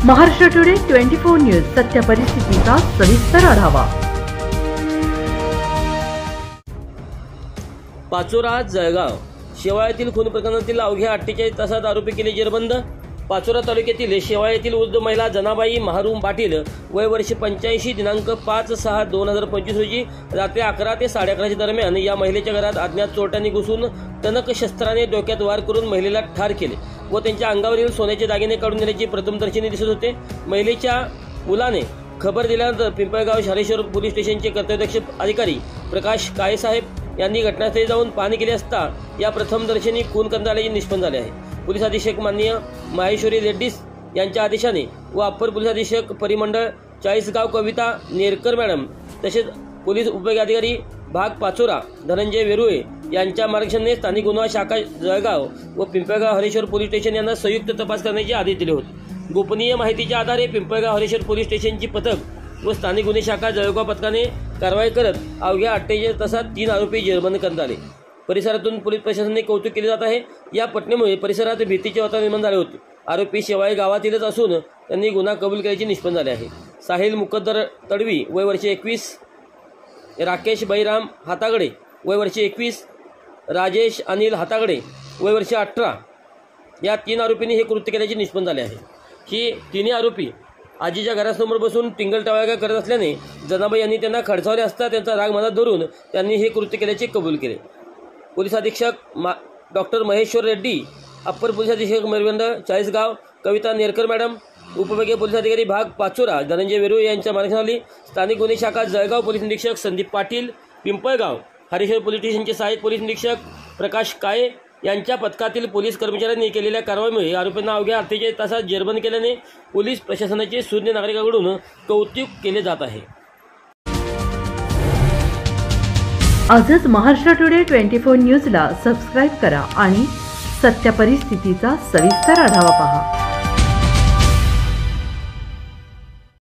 Maharashtra today 24 news सत्य परिस्थितीचा सविस्तर आढावा। पाचोरा जळगाव शेवाळ्यातील खून प्रकरणातील अवघ्या 48 तासात आरोपी केले जेरबंद। पाचोरा तालुक्यातील शेवाळ्यातील वृद्ध महिला जनाबाई महारूम पाटील वय वर्ष 85 दिनांक 5/6/2025 रोजी रात्री 11 ते 11:30 दरम्यान या महिलेच्या घरात अज्ञात चोरट्यांनी घुसून टणक शस्त्राने डोक्यात वार करून महिलेला ठार केले व त्यांच्या अंगावरील सोन्याचे दागिने काढून नेल्याची प्रथमदर्शनी दिसत होते। महिलेच्या मुलाने खबर दिल्यानंतर पिंपळगाव शालेश्वर पोलीस स्टेशनचे कर्तव्यदक्ष अधिकारी प्रकाश काळेसाहेब यांनी घटनास्थळी जाऊन पाहणी केली असता या प्रथमदर्शनी खून करण्यात आल्याचे निष्पन्न झाले आहे। पोलीस अधीक्षक माननीय माहेश्वरी रेड्डीस यांच्या आदेशाने व अप्पर पोलीस अधीक्षक परिमंडळ चाळीसगाव कविता नेरकर मॅडम तसेच पोलीस उपविभागाधिकारी भाग पाचोरा धनंजय वेरुळे यांच्या मार्गदर्शनाने स्थानिक गुन्हा शाखा जळगाव व पिंपळगाव हरेश्वर पोलीस स्टेशन यांना संयुक्त तपास करण्याचे आदेश दिले होते। गोपनीय माहितीच्या आधारे पिंपळगाव हरेश्वर पोलीस स्टेशनची पथक व स्थानिक गुन्हे शाखा जळगाव पथकाने कारवाई करत अवघ्या 48 तासात 3 आरोपी जेरबंद करण्यात आले। परिसरातून पोलीस प्रशासनाने कौतुक केले जात आहे। या घटनेमुळे परिसरात भीतीचे वातावरण निर्माण झाले होते। आरोपी शेवाळे गावातीलच असून त्यांनी गुन्हा कबूल केल्याचे निष्पन्न झाले आहे। साहिल मुकद्दर तडवी वय वर्ष 21, राकेश बैराम हातागडे वय वर्ष 21, राजेश अनिल हातागडे वय वर्ष 18 या 3 आरोपींनी हे कृत्य केल्याचे निष्पन्न झाले आहे। ही तिन्ही आरोपी आजीच्या घरासमोर बसून टिंगलटावाळ्या करत असल्याने जनाबाई यांनी त्यांना खडसावले असता त्यांचा राग मनात धरून त्यांनी हे कृत्य केल्याचे कबूल केले। पोलीस अधीक्षक doctor Maheshwar Reddy, upper police अधीक्षक परिमंडळ चाळीसगाव कविता नेरकर मॅडम, उपविभागीय पोलीस अधिकारी भाग पाचोरा धनंजय वेरुळे यांच्या मार्गदर्शनाखाली स्थानिक गुन्हे शाखा जळगाव पोलीस निरीक्षक संदीप पाटील, पिंपळगाव हरेश्वर पोलीस स्टेशनचे सहाय्यक पोलीस निरीक्षक प्रकाश काळे यांच्या पथकातील पोलीस कर्मचाऱ्यांनी केलेल्या कारवाईमुळे आरोपींना अवघ्या 48 तासात जेरबंद केल्याने पोलीस प्रशासनाचे सुज्ञ नागरिकांकडून कौतुक केले जात आहे। आजच महाराष्ट्र टुडे 24 न्यूजला सबस्क्राईब करा आणि सत्य परिस्थितीचा सविस्तर आढावा पहा।